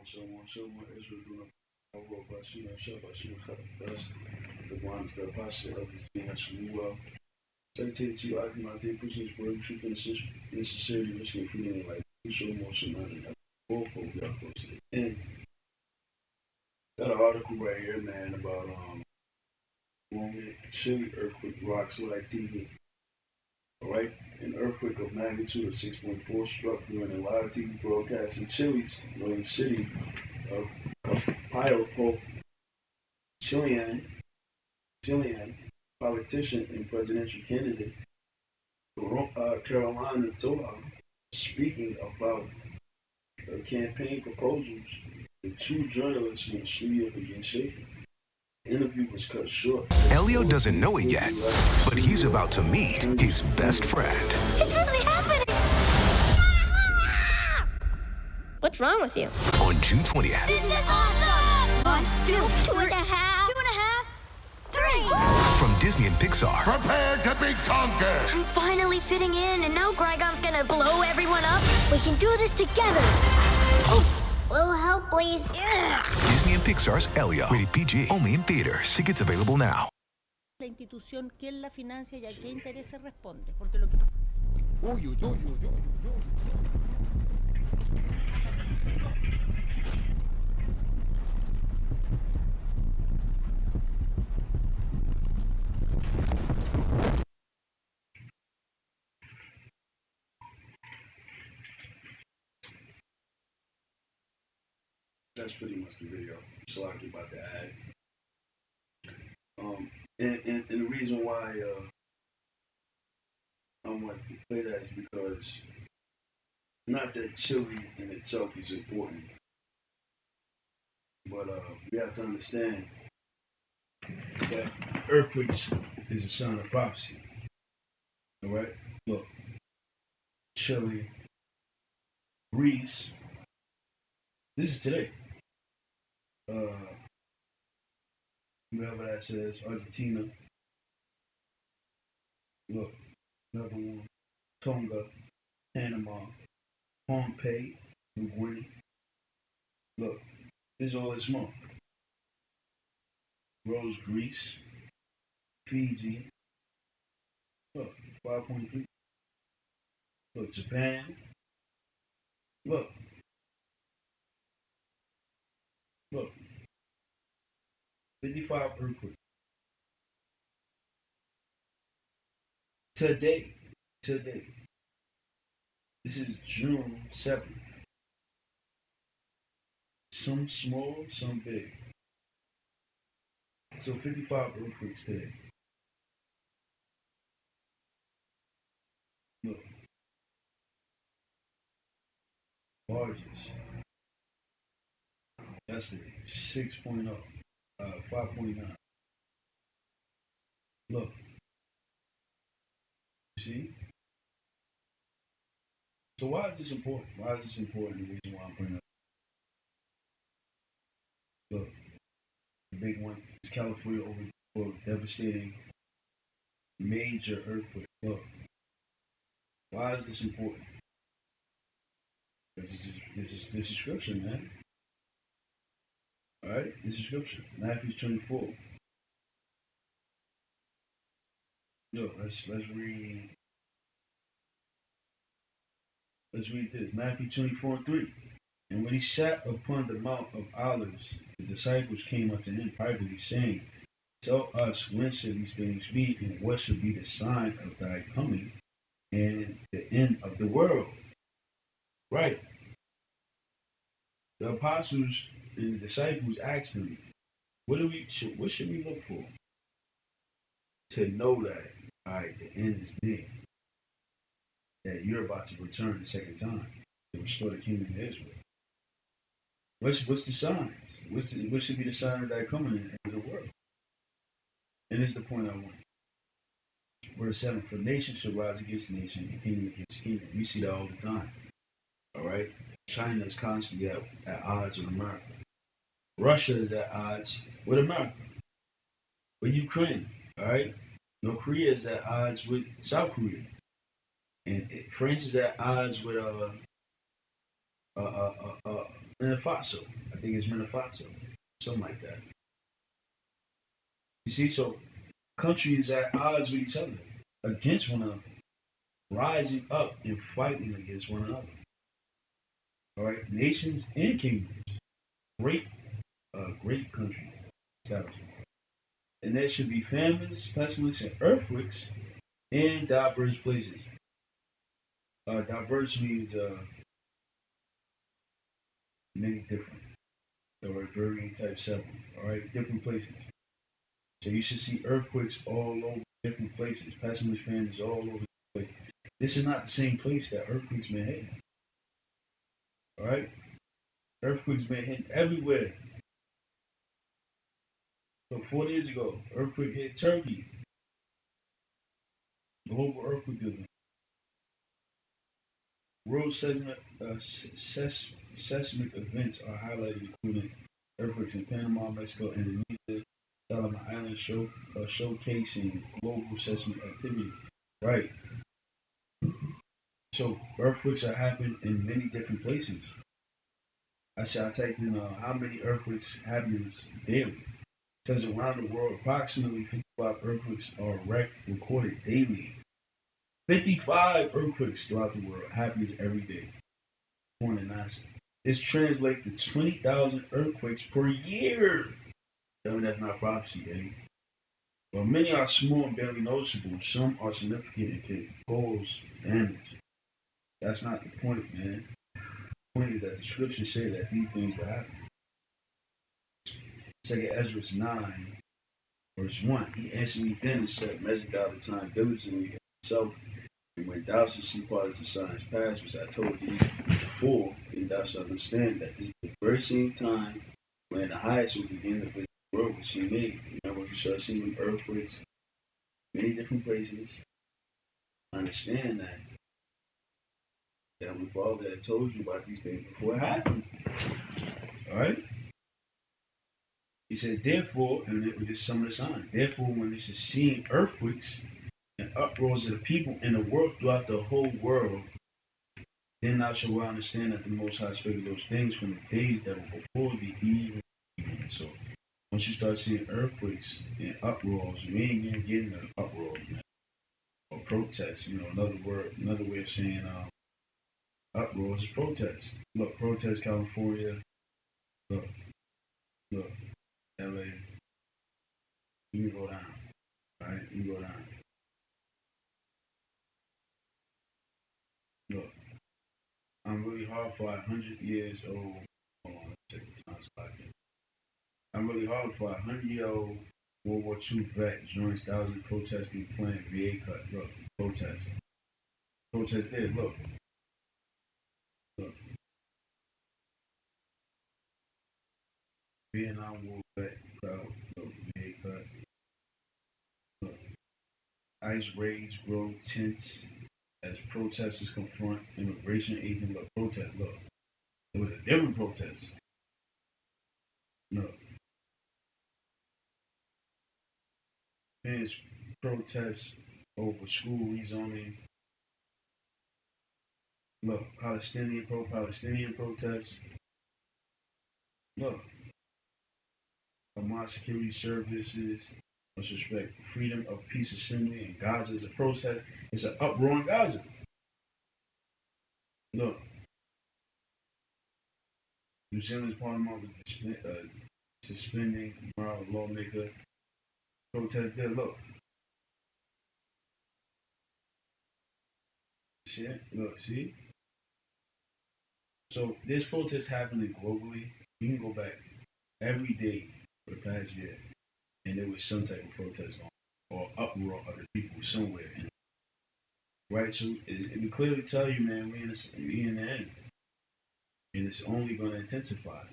so on. Israel doing a war, but sure, but she was cut the dust. The ones that apostle of the being well. Secretary to argue my day, pushing his word, truth, and necessarily risking freedom like so much and nothing. Both of y'all close to the end. Got an article right here, man, about moment Chile earthquake rocks like TV. Alright? An earthquake of magnitude of 6.4 struck during a live TV broadcast in Chile's northern city of Copiapó. Chilean politician and presidential candidate Carolina Toa speaking about her campaign proposals. The two journalists in the studio began shaking. The interview was cut short. Elio doesn't know it yet, but he's about to meet his best friend. It's really happening! What's wrong with you? On June 20th. This is awesome! 1, 2, 2.5, 2.5, 3! From Disney and Pixar. Prepare to be conquered! I'm finally fitting in, and now Qui-Gon's gonna blow everyone up. We can do this together. Oops. Little help, please. Disney and Pixar's Elio. Rated PG. Only in theaters. Tickets available now. La institución, quién la financia y a qué intereses responde. Porque lo que... Uy, uy, uy, uy, uy, uy. That's pretty much the video. So I'll about to add. And the reason why I wanted to play that is because not that Chile in itself is important, but we have to understand that earthquakes is a sign of prophecy. All right, look, Chile, Greece. This is today. Whoever that says, Argentina. Look, another one. Tonga, Panama, Pompeii, New Guinea. Look, this is all this smoke. Rose, Greece, Fiji. Look, 5.3. Look, Japan. Look. Look. 55 earthquakes. Today. This is June 7th. Some small, some big. So 55 earthquakes today. Look. Largest. Yesterday, 6.0. 5.9. Look. You see? So why is this important? Why is this important? The reason why I'm bringing it up. Look. The big one is California over devastating major earthquake. Look. Why is this important? Because this is scripture, man. Alright, this is scripture. Matthew 24. Look, let's read. Let's read this. Matthew 24:3. And when he sat upon the Mount of Olives, the disciples came unto him privately, saying, Tell us when shall these things be, and what shall be the sign of thy coming and the end of the world? Right. The apostles and the disciples asked him, what should we look for? To know that, the end is near. That you're about to return the second time to restore the kingdom of Israel. What's the signs? What should be the sign of that coming in the end of the world? And this is the point I want. Verse 7, for nation shall rise against nation and kingdom against kingdom. We see that all the time. Alright? China is constantly at odds with America. Russia is at odds with America. With Ukraine. Alright? North Korea is at odds with South Korea. And France is at odds with Minifaso. I think it's Minifaso. Something like that. You see, so countries at odds with each other, against one another, rising up and fighting against one another. All right, nations and kingdoms, great, great countries, established. And there should be famines, pestilence, and earthquakes in diverse places. Diverse means many different, or varying type several. All right, different places. So you should see earthquakes all over different places, pestilence, famines all over the place. This is not the same place that earthquakes may hit. All right, earthquakes may hit everywhere. So 4 days ago, earthquake hit Turkey. Global earthquake event. World seismic events are highlighted, including earthquakes in Panama, Mexico, Indonesia, Solomon Islands, showcasing global seismic activity. Right. So earthquakes are happening in many different places. I typed in how many earthquakes happens daily. It says around the world, approximately 55 earthquakes are recorded daily. 55 earthquakes throughout the world happens every day. According to NASA. This translates to 20,000 earthquakes per year. Tell me that's not prophecy, Eddie. While many are small and barely noticeable, some are significant and can cause damage. That's not the point, man. The point is that the scriptures say that these things will happen. 2 Ezra 9, verse 1. He answered me then and said, measure thou the time diligently himself, and when thou shalt see parts of the signs past, which I told thee before, then thou shalt understand that this is the very same time when the highest will begin to visit the world which he made. Remember, you shall see with earthquakes, many different places. Understand that my father had told you about these things before it happened. Alright? He said, therefore, and it was just some of the signs. Therefore, when this is seeing earthquakes and uproars of the people in the world throughout the whole world, then thou shalt well understand that the Most High spake of those things from the days that were before the even. So, once you start seeing earthquakes and uproars, we ain't even getting an uproar, man. Or protest, another way of saying uproars is protest. Look, protest California. Look, LA. You can go down. Alright, you go down. Look, I'm really hard for 100 years old. Hold on, let's check the time slot here. I'm really hard for 100-year-old World War II vet joins thousands protesting plant VA cut. Look, protest. Protest there, look. Look. Vietnam War vet crowd. Look, VA cut. Look. ICE raids grow tense as protesters confront immigration agents. Look, protest. Look. It was a different protest. Look. Fans protest over school rezoning. Look, pro-Palestinian protest. Look, Hamas security services must respect freedom of peace assembly in Gaza is a protest. It's an uproar in Gaza. Look, New Zealand's parliament was suspending moral lawmaker. Protest there. Look. Shit. Look, see? So there's protests happening globally. You can go back every day for the past year, and there was some type of protest on or uproar of the people somewhere. Right? So it will clearly tell you, man, we in the end. And it's only going to intensify.